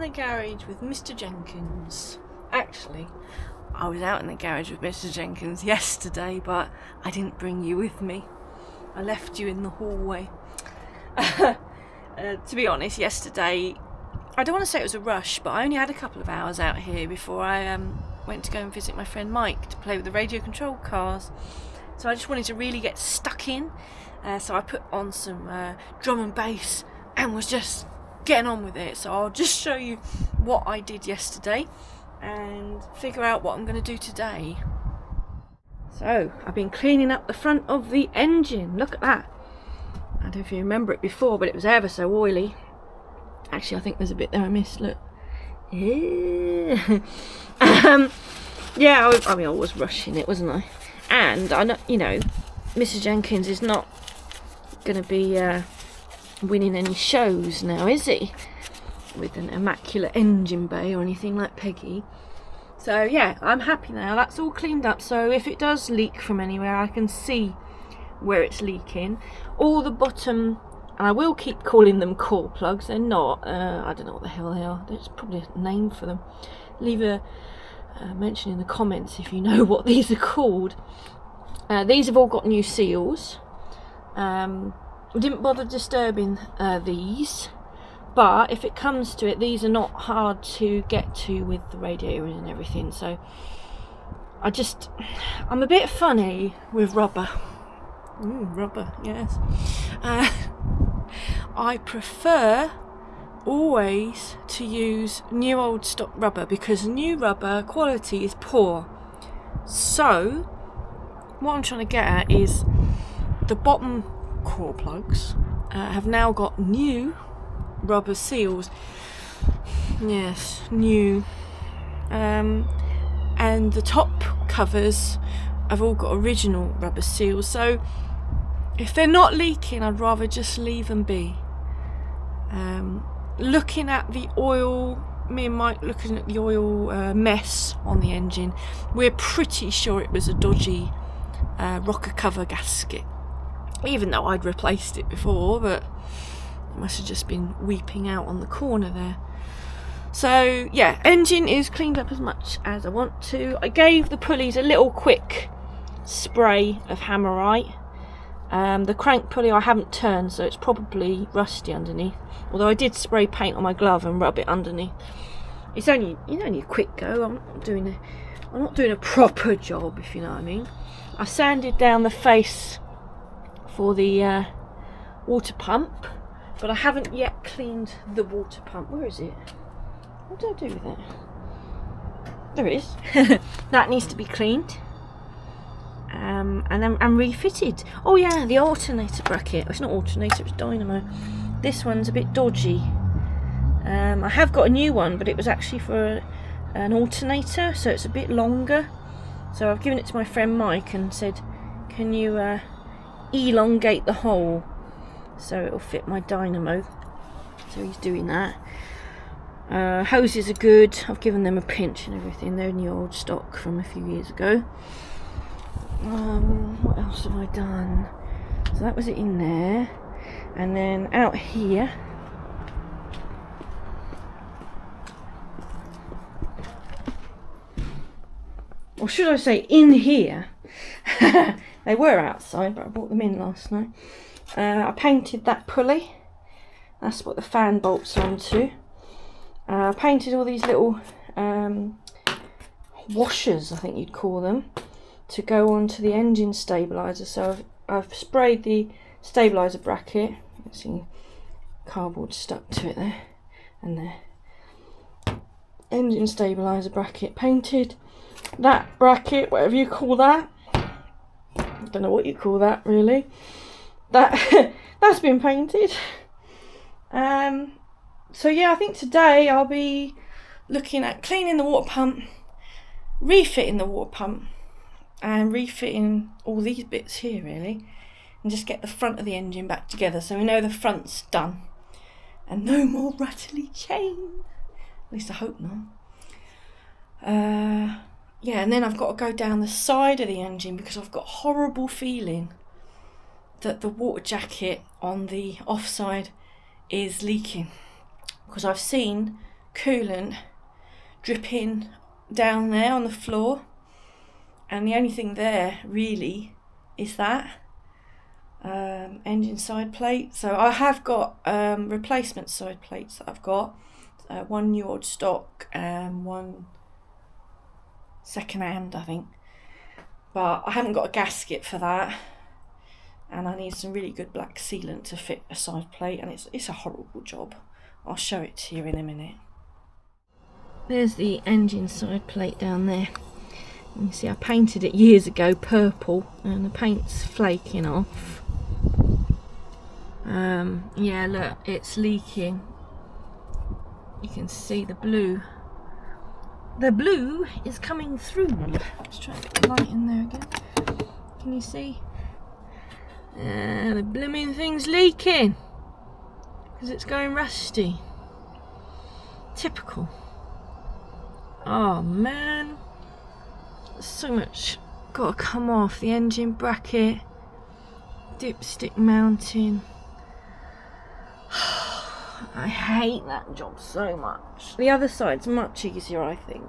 the garage with Mr Jenkins. Actually, I was out in the garage with Mr Jenkins yesterday, but I didn't bring you with me. I left you in the hallway. To be honest, yesterday, I don't want to say it was a rush, but I only had a couple of hours out here before I went to go and visit my friend Mike to play with the radio controlled cars. So I just wanted to really get stuck in. So I put on some drum and bass and was just getting on with it. So I'll just show you what I did yesterday and figure out what I'm going to do today. So I've been cleaning up the front of the engine. Look at that. I don't know if you remember it before, but it was ever so oily. Actually, I think there's a bit there I missed. Look. Yeah. Yeah, I mean, I was rushing it, wasn't I? And I know, you know, Mr Jenkins is not going to be winning any shows now, is he? With an immaculate engine bay or anything like Peggy. So yeah, I'm happy now. That's all cleaned up. So if it does leak from anywhere, I can see where it's leaking. All the bottom, and I will keep calling them core plugs. They're not. I don't know what the hell they are. There's probably a name for them. Leave a mention in the comments if you know what these are called. These have all got new seals. We didn't bother disturbing these, but if it comes to it, these are not hard to get to with the radiator and everything. So I'm a bit funny with rubber. Rubber, yes. I prefer always to use new old stock rubber because new rubber quality is poor. So what I'm trying to get at is the bottom core plugs have now got new rubber seals. Yes, new. And the top covers have all got original rubber seals. So if they're not leaking, I'd rather just leave them be. Looking at the oil, me and Mike looking at the oil mess on the engine, we're pretty sure it was a dodgy rocker cover gasket. Even though I'd replaced it before, but it must have just been weeping out on the corner there. So yeah, engine is cleaned up as much as I want to. I gave the pulleys a little quick spray of Hammerite. The crank pulley I haven't turned, so it's probably rusty underneath. Although I did spray paint on my glove and rub it underneath. It's only a quick go. I'm not doing a proper job, if you know what I mean. I sanded down the face for the water pump, but I haven't yet cleaned the water pump. Where is it? What did I do with it? There it is. That needs to be cleaned. And refitted. Oh yeah, the alternator bracket. It's not alternator, it's dynamo. This one's a bit dodgy. I have got a new one, but it was actually for an alternator, so it's a bit longer. So I've given it to my friend Mike and said, can you elongate the hole so it'll fit my dynamo? So he's doing that. Hoses are good. I've given them a pinch and everything. They're new old stock from a few years ago. What else have I done? So that was it in there. And then out here, or should I say in here, they were outside but I brought them in last night. I painted that pulley. That's what the fan bolts onto. I painted all these little washers, I think you'd call them, to go onto the engine stabiliser. So I've sprayed the stabiliser bracket. You can see cardboard stuck to it there and there. Engine stabiliser bracket painted. That bracket, whatever you call that, I don't know what you call that really. That's been painted. So yeah, I think today I'll be looking at cleaning the water pump, refitting the water pump, and refitting all these bits here really, and just get the front of the engine back together so we know the front's done and no more rattly chain. At least I hope not. Yeah, and then I've got to go down the side of the engine because I've got a horrible feeling that the water jacket on the offside is leaking, because I've seen coolant dripping down there on the floor, and the only thing there really is that engine side plate. So I have got replacement side plates that I've got, one new old stock and one second hand, I think, but I haven't got a gasket for that, and I need some really good black sealant to fit a side plate, and it's a horrible job. I'll show it to you in a minute. There's the engine side plate down there. You can see I painted it years ago purple, and the paint's flaking off. Yeah, look, it's leaking. You can see the blue. The blue is coming through. Let's try to get the light in there again. Can you see? The blooming thing's leaking because it's going rusty. Typical. Oh man, so much got to come off. The engine bracket, dipstick mounting. I hate that job so much. The other side's much easier, I think.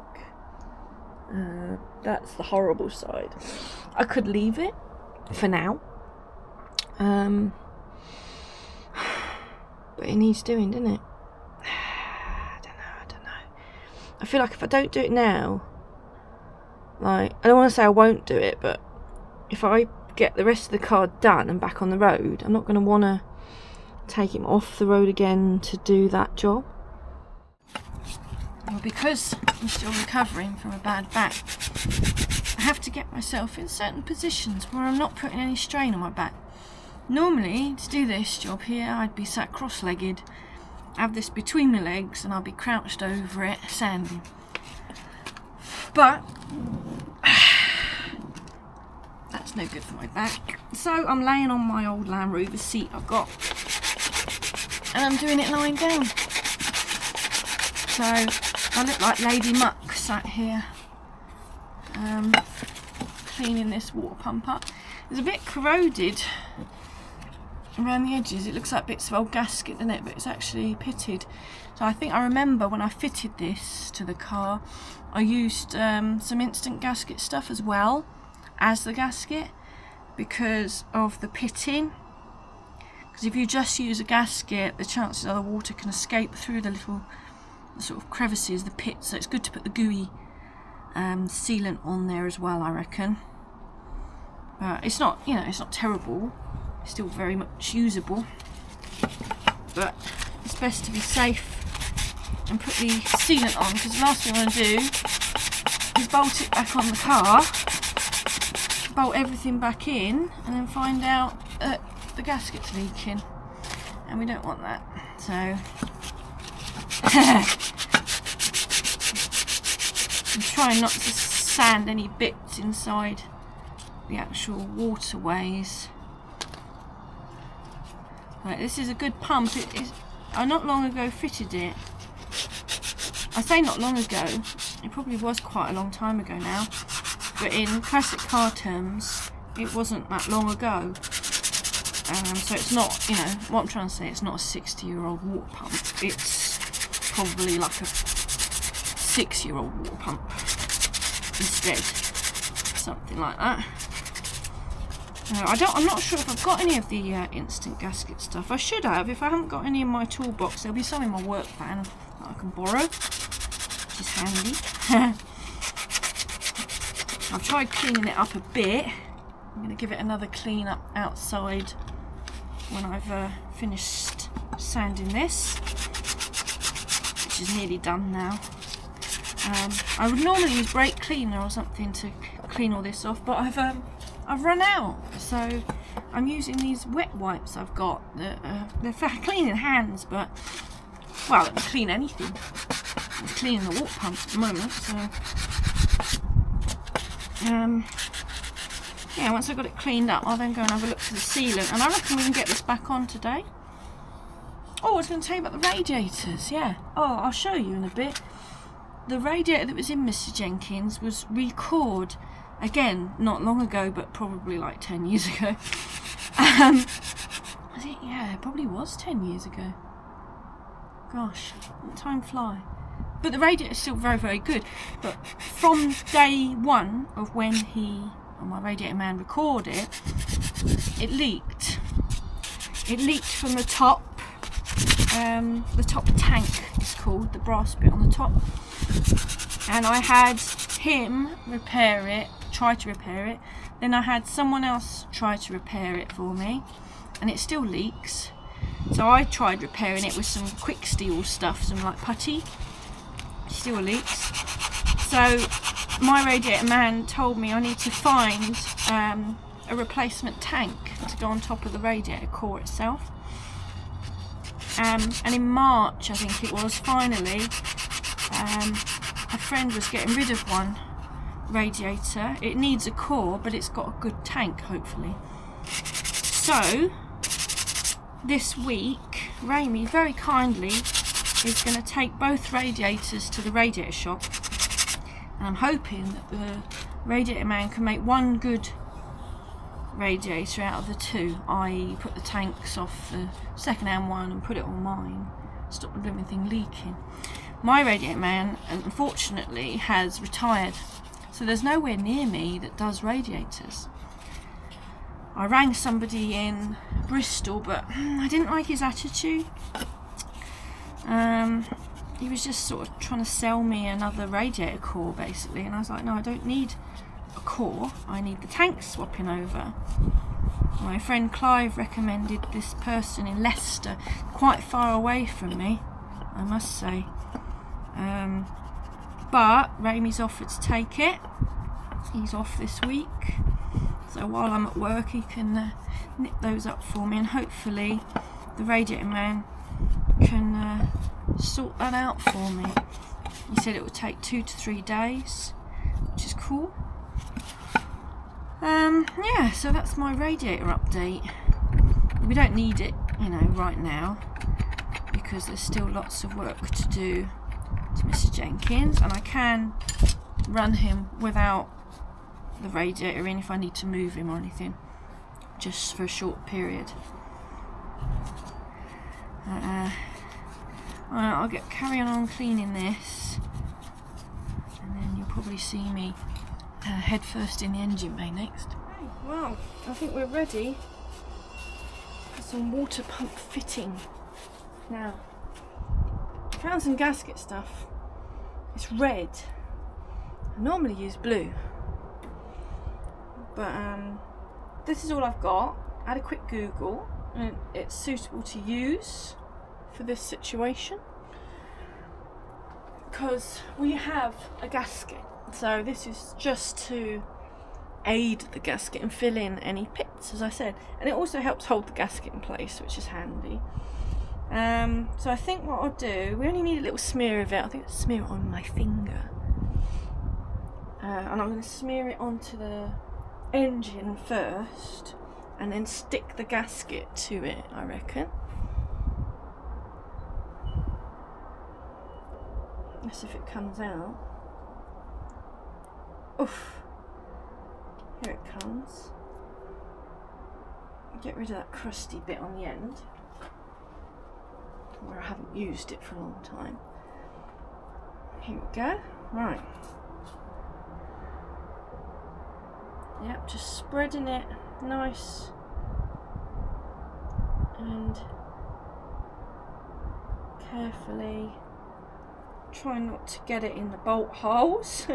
That's the horrible side. I could leave it for now, but it needs doing, doesn't it? I don't know. I feel like if I don't do it now, like, I don't want to say I won't do it, but if I get the rest of the car done and back on the road, I'm not going to want to take him off the road again to do that job. Well, because I'm still recovering from a bad back, I have to get myself in certain positions where I'm not putting any strain on my back. Normally, to do this job here, I'd be sat cross-legged, have this between my legs, and I'll be crouched over it, sanding. But that's no good for my back. So I'm laying on my old Land Rover seat I've got, and I'm doing it lying down. So I look like Lady Muck sat here cleaning this water pump up. It's a bit corroded around the edges. It looks like bits of old gasket, doesn't it? But it's actually pitted. So I think I remember when I fitted this to the car, I used some instant gasket stuff as well as the gasket because of the pitting. Because if you just use a gasket, the chances are the water can escape through the little sort of crevices, the pits. So it's good to put the gooey sealant on there as well, I reckon. But it's not, you know, it's not terrible. It's still very much usable. But it's best to be safe and put the sealant on, because the last thing I want to do is bolt it back on the car, bolt everything back in, and then find out that the gasket's leaking, and we don't want that. So I'm trying not to sand any bits inside the actual waterways. Right, this is a good pump. I not long ago fitted it. I say not long ago, it probably was quite a long time ago now, but in classic car terms, it wasn't that long ago. So it's not, you know, what I'm trying to say, it's not a 60-year-old water pump. It's probably like a 6-year-old water pump instead, something like that. I'm not sure if I've got any of the instant gasket stuff. I should have. If I haven't got any in my toolbox, there'll be some in my work van that I can borrow, which is handy. I've tried cleaning it up a bit. I'm going to give it another clean up outside when I've finished sanding this, which is nearly done now. I would normally use brake cleaner or something to clean all this off, but I've run out, so I'm using these wet wipes I've got. They're for cleaning hands, but, well, it will clean anything. It's cleaning the water pump at the moment, so yeah, once I've got it cleaned up, I'll then go and have a look for the sealant, and I reckon we can get this back on today. Oh, I was going to tell you about the radiators, yeah. Oh, I'll show you in a bit. The radiator that was in Mr Jenkins was re-cored. Again, not long ago, but probably like 10 years ago. Yeah, it probably was 10 years ago. Gosh, let time fly. but the radiator is still very, very good. But from day one of when my radiator man recorded, it leaked. It leaked from the top tank is called, the brass bit on the top. And I had him try to repair it. Then I had someone else try to repair it for me, and it still leaks. So I tried repairing it with some quick steel stuff, some like putty. It still leaks. So my radiator man told me I need to find a replacement tank to go on top of the radiator core itself. And in March, I think it was, finally, a friend was getting rid of one radiator. It needs a core, but it's got a good tank, hopefully. So this week, Rami very kindly is going to take both radiators to the radiator shop, and I'm hoping that the radiator man can make one good radiator out of the two, i.e. put the tanks off the second-hand one and put it on mine, stop the blooming thing leaking. My radiator man, unfortunately, has retired, so there's nowhere near me that does radiators. I rang somebody in Bristol, but I didn't like his attitude. He was just sort of trying to sell me another radiator core, basically, and I was like, no, I don't need a core, I need the tank swapping over. My friend Clive recommended this person in Leicester, quite far away from me, I must say. But Rami's offered to take it. He's off this week, so while I'm at work he can nip those up for me, and hopefully the radiator man can sort that out for me. He said it would take 2 to 3 days, which is cool. Yeah, so that's my radiator update. We don't need it, right now, because there's still lots of work to do to Mr Jenkins, and I can run him without the radiator in if I need to move him or anything, just for a short period. I'll carry on cleaning this, and then you'll probably see me head first in the engine bay next. Okay, well, I think we're ready for some water pump fitting now. I found some gasket stuff. It's red. I normally use blue, but this is all I've got. I had a quick Google, and it's suitable to use for this situation because we have a gasket. So this is just to aid the gasket and fill in any pits, as I said, and it also helps hold the gasket in place, which is handy. So I think what I'll do, we only need a little smear of it. I think I'll smear it on my finger, and I'm going to smear it onto the engine first and then stick the gasket to it, I reckon. Let's see if it comes out. Oof, here it comes. Get rid of that crusty bit on the end where I haven't used it for a long time. Here we go. Right. Yep, just spreading it nice and carefully. Try not to get it in the bolt holes.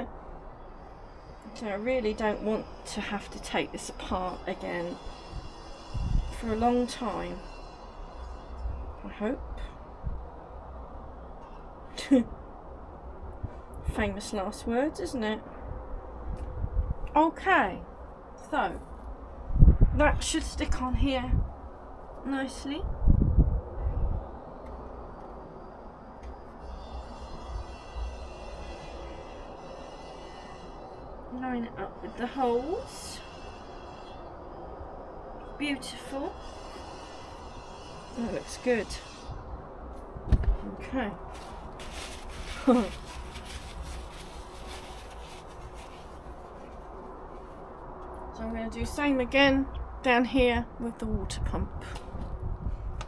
So I really don't want to have to take this apart again for a long time, I hope. Famous last words, isn't it? Okay, so that should stick on here nicely. Line it up with the holes. Beautiful. That looks good. Okay. So I'm going to do the same again down here with the water pump.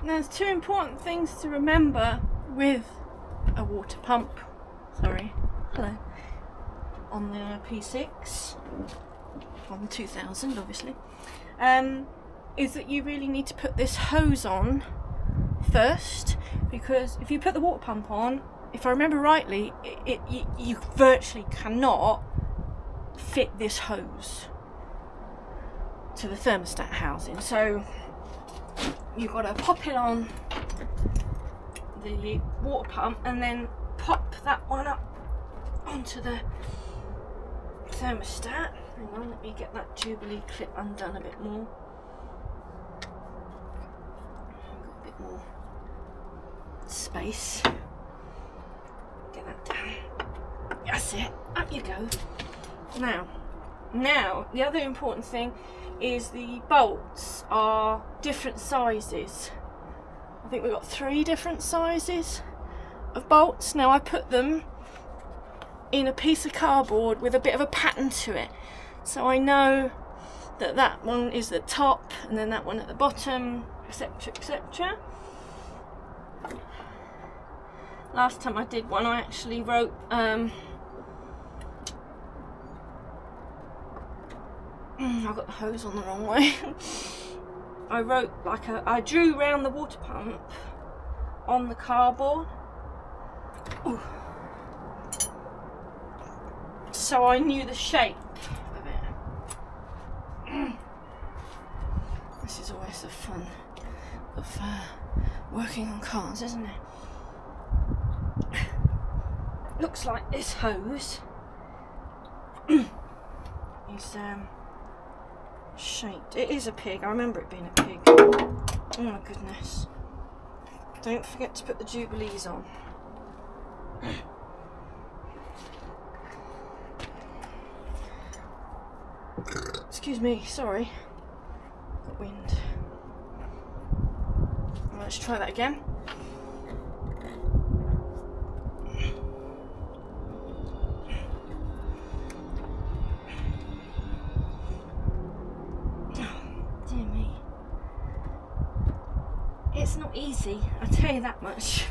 Now there's 2 important things to remember with a water pump. sorry, hello, on the P6, on the 2000 obviously, is that you really need to put this hose on first, because if you put the water pump on, if I remember rightly, you virtually cannot fit this hose to the thermostat housing. So you've got to pop it on the water pump and then pop that one up onto the thermostat. Hang on, let me get that Jubilee clip undone a bit more. I've got a bit more space. Get that down. That's it. Up you go. Now, the other important thing is the bolts are different sizes. I think we've got 3 different sizes of bolts. Now I put them in a piece of cardboard with a bit of a pattern to it, so I know that that one is the top and then that one at the bottom, etc, etc. Last time I did one, I actually wrote I got the hose on the wrong way. I wrote I drew round the water pump on the cardboard. Ooh. So I knew the shape of it. This is always the fun of working on cars, isn't it? Looks like this hose is shaped. It is a pig. I remember it being a pig. Oh my goodness. Don't forget to put the Jubilees on. Excuse me, sorry. Got wind. Let's try that again. It's not easy, I tell you that much.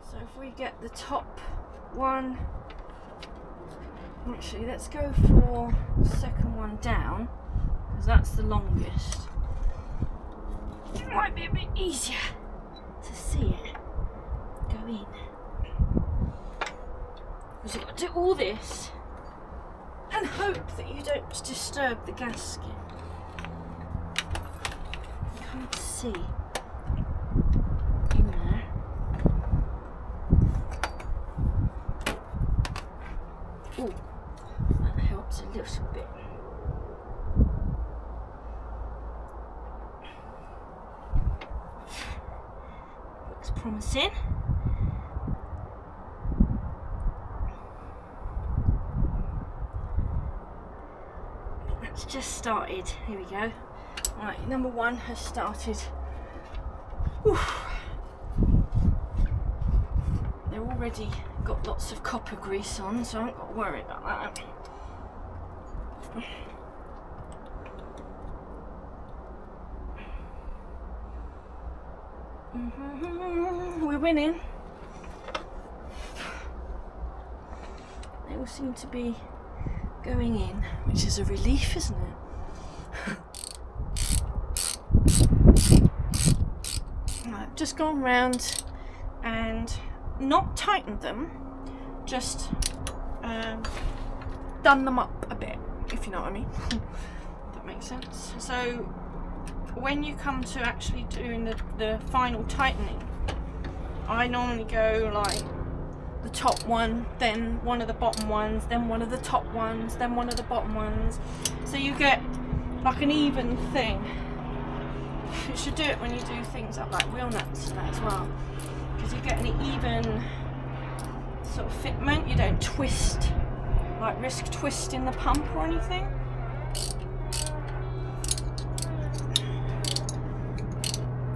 So if we get the top one, actually let's go for the second one down, because that's the longest. It might be a bit easier to see it go in. Because you've got to do all this and hope that you don't disturb the gasket. You can't see. Ooh, that helps a little bit. Looks promising. That's just started. Here we go. Right, number 1 has started. Ooh. They're already got lots of copper grease on, so I haven't got to worry about that. We're winning. They all seem to be going in, which is a relief, isn't it? I've just gone round and not tightened them, just done them up a bit, if you know what I mean. That makes sense. So when you come to actually doing the final tightening, I normally go like the top one, then one of the bottom ones, then one of the top ones, then one of the bottom ones, so you get like an even thing. You should do it when you do things up like wheel nuts and that as well, because you get an even sort of fitment. You don't twist, like risk twisting the pump or anything.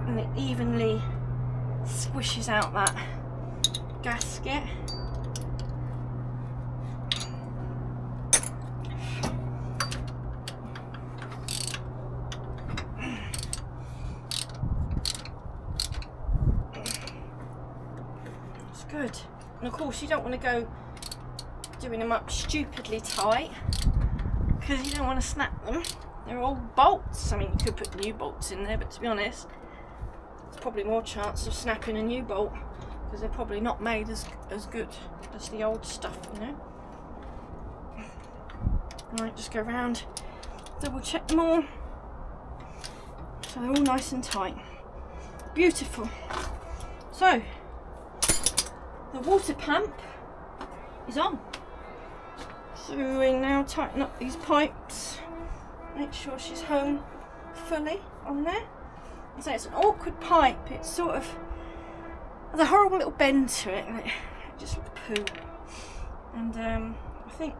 And it evenly squishes out that gasket. It's good. And of course you don't want to go doing them up stupidly tight, because you don't want to snap them. They're old bolts. I mean, you could put new bolts in there, but to be honest, there's probably more chance of snapping a new bolt, because they're probably not made as good as the old stuff, you know. Right, just go around, double check them all, so they're all nice and tight. Beautiful. So the water pump is on, so we now tighten up these pipes, make sure she's home fully on there. So it's an awkward pipe, it's sort of, there's a horrible little bend to it, and it just looks poo. And I think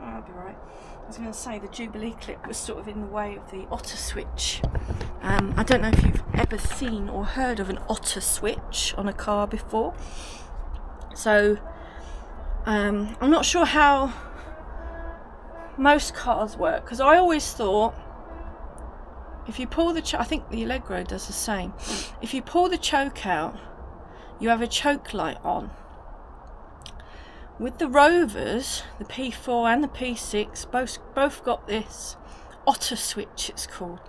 I'll be right. I was going to say the Jubilee clip was sort of in the way of the otter switch. I don't know if you've ever seen or heard of an otter switch on a car before. So I'm not sure how most cars work, because I always thought if you pull the I think the Allegro does the same. If you pull the choke out, you have a choke light on. With the Rovers, the P4 and the P6, both got this otter switch, it's called.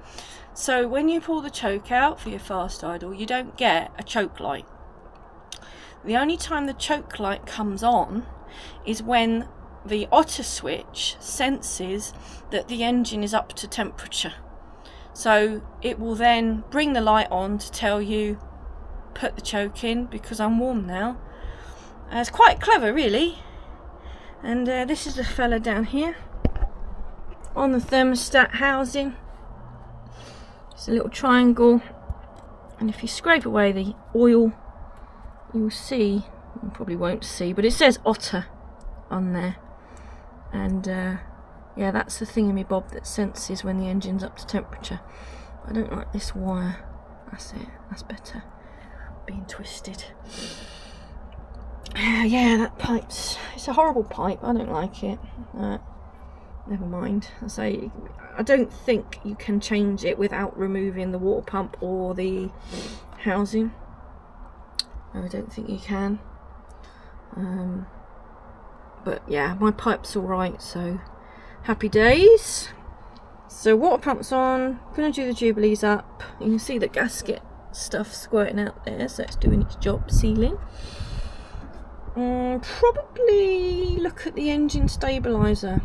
So when you pull the choke out for your fast idle, you don't get a choke light. The only time the choke light comes on is when the otter switch senses that the engine is up to temperature. So it will then bring the light on to tell you, put the choke in because I'm warm now. It's quite clever, really. And this is the fella down here on the thermostat housing. It's a little triangle, and if you scrape away the oil, you'll see, you probably won't see, but it says Otter on there. And yeah, that's the thingy-bob that senses when the engine's up to temperature. I don't like this wire. That's it, that's better. Being twisted. Yeah, that pipe's, it's a horrible pipe. I don't like it. Never mind. I don't think you can change it without removing the water pump or the housing. I don't think you can. But yeah, my pipe's alright, so happy days. So water pump's on, gonna do the Jubilees up. You can see the gasket stuff squirting out there, so it's doing its job sealing. Probably look at the engine stabiliser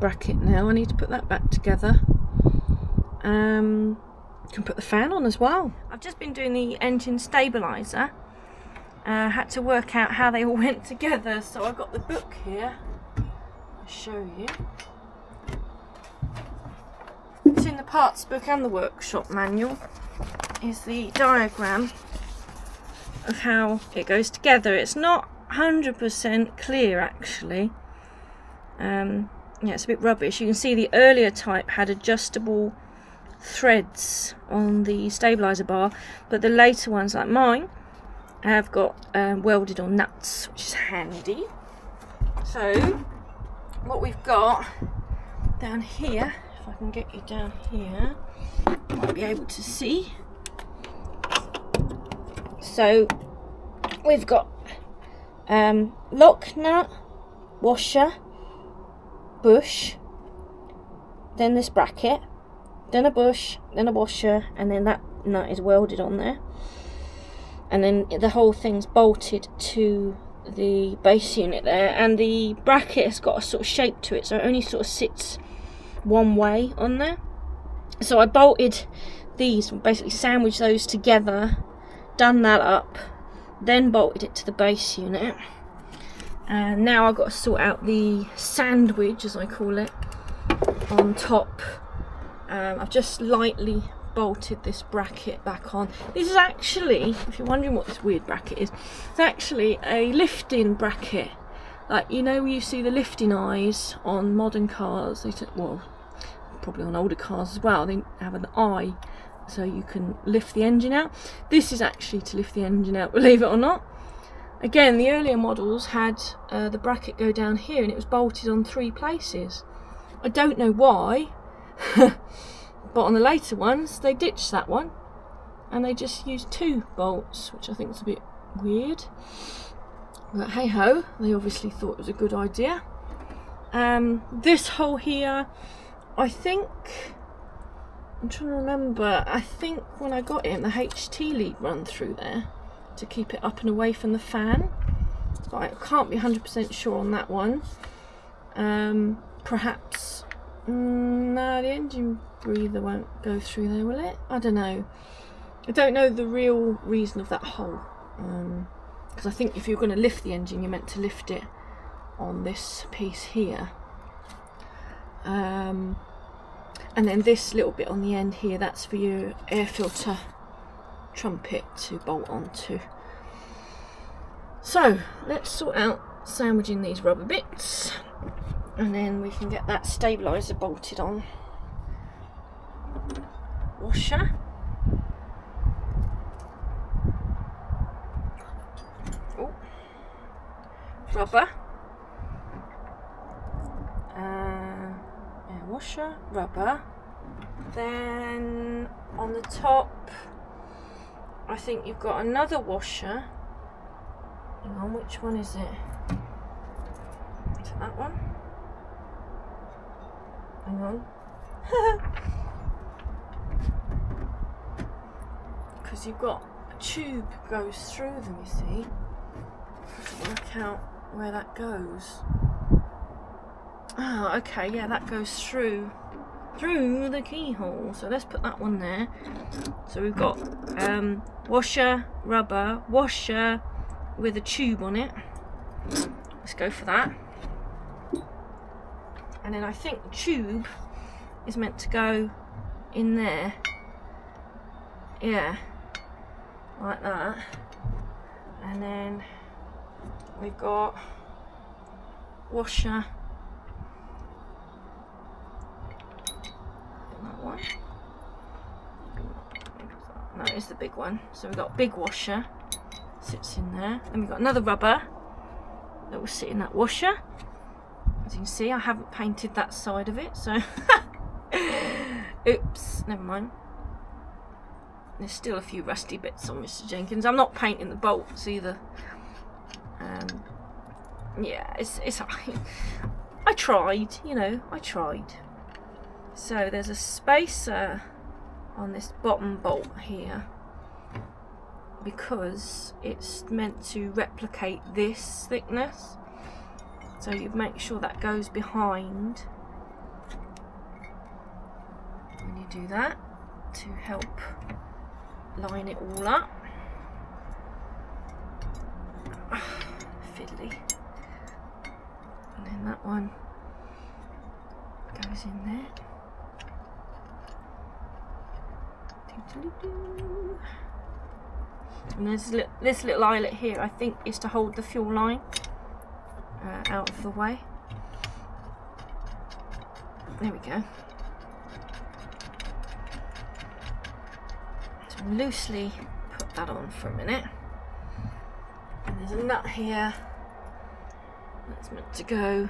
bracket now. I need to put that back together. Can put the fan on as well. I've just been doing the engine stabiliser. Had to work out how they all went together, so I've got the book here. I'll show you. It's in the parts book and the workshop manual. Is the diagram of how it goes together. It's not 100% clear actually. Yeah, it's a bit rubbish. You can see the earlier type had adjustable threads on the stabiliser bar, but the later ones, like mine, have got welded on nuts, which is handy. So what we've got down here, if I can get you down here, you might be able to see. So we've got lock nut, washer, bush, then this bracket, then a bush, then a washer, and then that nut is welded on there. And then the whole thing's bolted to the base unit there, and the bracket has got a sort of shape to it, so it only sort of sits one way on there. So I bolted these, basically sandwiched those together, done that up, then bolted it to the base unit. And now I've got to sort out the sandwich, as I call it, on top. I've just lightly bolted this bracket back on. This is actually, if you're wondering what this weird bracket is, it's actually a lifting bracket. Like, you know, you see the lifting eyes on modern cars, well, probably on older cars as well, they have an eye so you can lift the engine out. This is actually to lift the engine out, believe it or not. Again, the earlier models had the bracket go down here and it was bolted on 3 places. I don't know why, but on the later ones they ditched that one and they just used 2 bolts, which I think is a bit weird. But hey ho, they obviously thought it was a good idea. This hole here, I think, I'm trying to remember, I think when I got it, the HT lead run through there to keep it up and away from the fan. But I can't be 100% sure on that one. Perhaps, no, the engine breather won't go through there, will it? I don't know. I don't know the real reason of that hole. Because I think if you're going to lift the engine, you're meant to lift it on this piece here. And then this little bit on the end here, that's for your air filter trumpet to bolt onto. So let's sort out sandwiching these rubber bits, and then we can get that stabiliser bolted on. Washer. Oh. Rubber. Air washer, rubber. Then on the top, I think you've got another washer. Hang on, which one is it? Is it that one? Hang on. Because you've got a tube goes through them, you see. Just work out where that goes. Oh, okay, yeah, that goes through the keyhole. So let's put that one there. So we've got washer, rubber, washer with a tube on it. Let's go for that. And then I think the tube is meant to go in there. Yeah, like that. And then we've got washer. That one. No, it's the big one. So we've got big washer, sits in there. Then we've got another rubber that will sit in that washer. As you can see, I haven't painted that side of it, so oops, never mind. There's still a few rusty bits on Mr Jenkins. I'm not painting the bolts either. Yeah, it's I tried, you know, I tried. So there's a spacer on this bottom bolt here because it's meant to replicate this thickness. So you make sure that goes behind when you do that to help line it all up. Fiddly. And then that one goes in there. And there's this little eyelet here, I think, is to hold the fuel line out of the way. There we go. So loosely put that on for a minute. And there's a nut here that's meant to go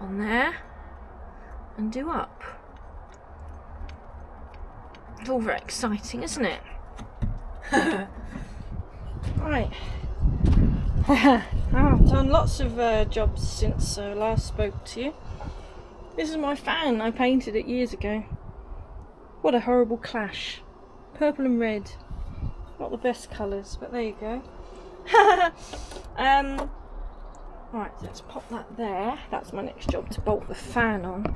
on there and do up. It's all very exciting, isn't it? Right. I've done lots of jobs since last spoke to you. This is my fan. I painted it years ago. What a horrible clash. Purple and red. Not the best colours, but there you go. Right, let's pop that there. That's my next job, to bolt the fan on.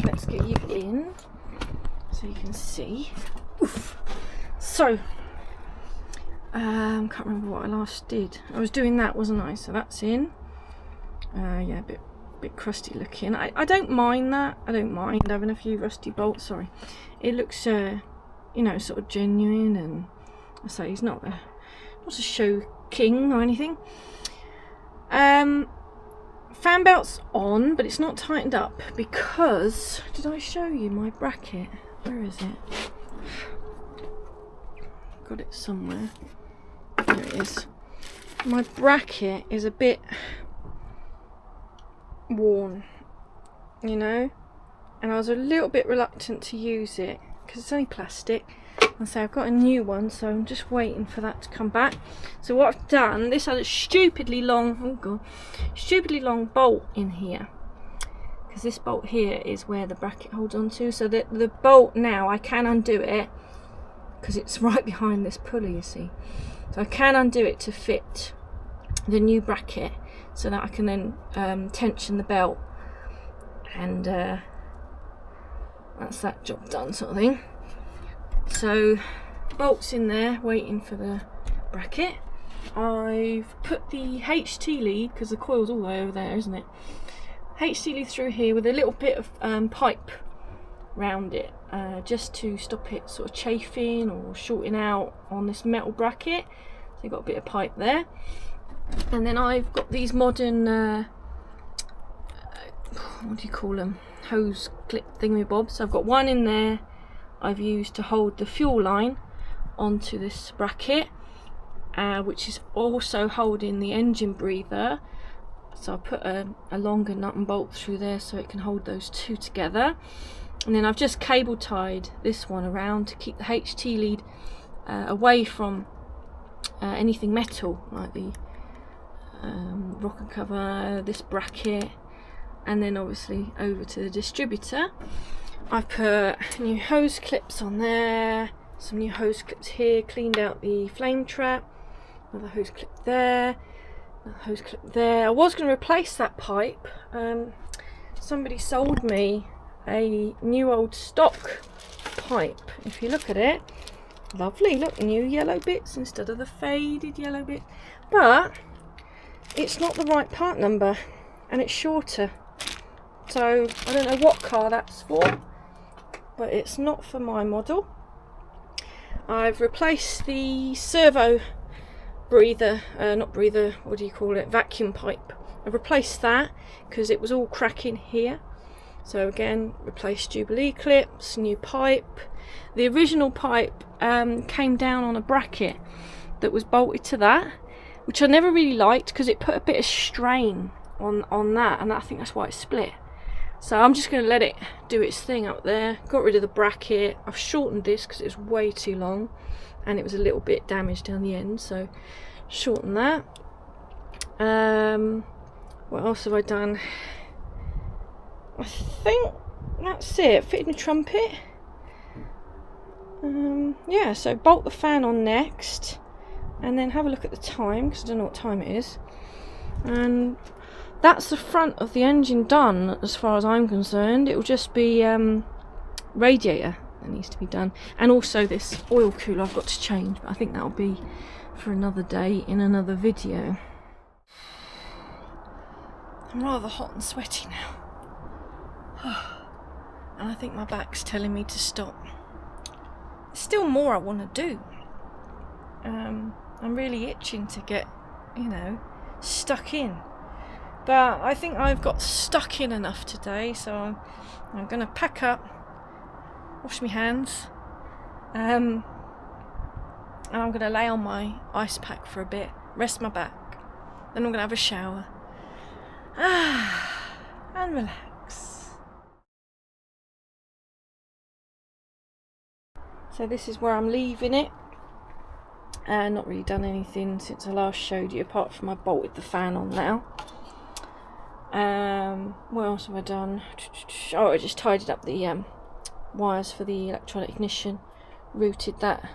Let's get you in so you can see. Oof. So, can't remember what I last did. I was doing that, wasn't I? So that's in. Yeah, a bit crusty looking. I don't mind that. I don't mind having a few rusty bolts. Sorry, it looks you know, sort of genuine, and I say he's not a show king or anything. Fan belt's on, but it's not tightened up because, did I show you my bracket? Where is it? Got it somewhere. There it is. My bracket is a bit worn, you know, and I was a little bit reluctant to use it because it's only plastic, I say I've got a new one, so I'm just waiting for that to come back. So what I've done, this had a stupidly long, oh god, stupidly long bolt in here, because this bolt here is where the bracket holds on to. So that the bolt now, I can undo it because it's right behind this pulley, you see. So I can undo it to fit the new bracket, so that I can then tension the belt, and that's that job done, sort of thing. So bolts in there waiting for the bracket. I've put the HT lead, because the coil's all the way over there, isn't it? HT lead through here with a little bit of pipe round it, just to stop it sort of chafing or shorting out on this metal bracket. So you've got a bit of pipe there. And then I've got these modern what do you call them, hose clip thingamabobs. So I've got one in there I've used to hold the fuel line onto this bracket, which is also holding the engine breather. So I put a longer nut and bolt through there so it can hold those two together. And then I've just cable tied this one around to keep the HT lead away from anything metal, like the rocker cover, this bracket, and then obviously over to the distributor. I've put new hose clips on there, some new hose clips here, cleaned out the flame trap, another hose clip there, another hose clip there. I was going to replace that pipe. Somebody sold me a new old stock pipe. If you look at it, lovely, look, new yellow bits instead of the faded yellow bit, but it's not the right part number and it's shorter. So I don't know what car that's for, but it's not for my model. I've replaced the servo breather, not breather, what do you call it, vacuum pipe. I've replaced that because it was all cracking here. So again, replaced Jubilee clips, new pipe. The original pipe came down on a bracket that was bolted to that, which I never really liked because it put a bit of strain on that, and I think that's why it split. So I'm just going to let it do its thing up there. Got rid of the bracket. I've shortened this because it was way too long and it was a little bit damaged down the end, so shorten that. What else have I done? I think that's it. Fitting a trumpet. Yeah, so bolt the fan on next, and then have a look at the time, because I don't know what time it is. And that's the front of the engine done, as far as I'm concerned. It will just be radiator that needs to be done, and also this oil cooler I've got to change, but I think that'll be for another day in another video. I'm rather hot and sweaty now. And I think my back's telling me to stop. There's still more I want to do. I'm really itching to get, you know, stuck in. But I think I've got stuck in enough today, so I'm going to pack up, wash my hands, and I'm going to lay on my ice pack for a bit, rest my back. Then I'm going to have a shower. And relax. So this is where I'm leaving it. Not really done anything since I last showed you, apart from I bolted the fan on now. What else have I done? Oh, I just tidied up the wires for the electronic ignition, routed that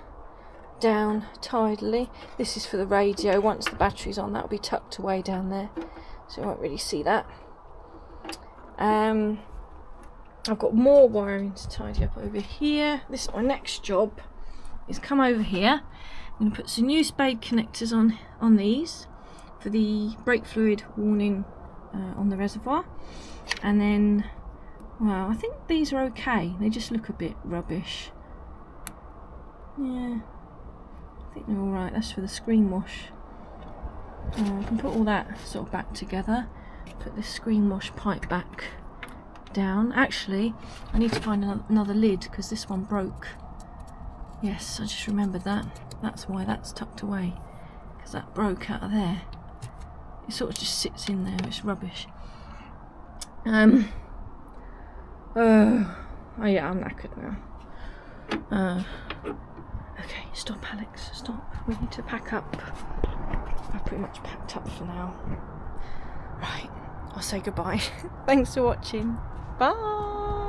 down tidily. This is for the radio. Once the battery's on, that'll be tucked away down there, so you won't really see that. I've got more wiring to tidy up over here. This is my next job, is come over here. I'm going to put some new spade connectors on these for the brake fluid warning on the reservoir. And then, well, I think these are okay. They just look a bit rubbish. Yeah, I think they're alright. That's for the screen wash. I can put all that sort of back together. Put this screen wash pipe back down. Actually, I need to find another lid because this one broke. Yes, I just remembered that. That's why that's tucked away, because that broke out of there. It sort of just sits in there. It's rubbish. Oh yeah, I'm knackered now. Okay, stop Alex, stop. We need to pack up. I've pretty much packed up for now. Right, I'll say goodbye. Thanks for watching. Bye.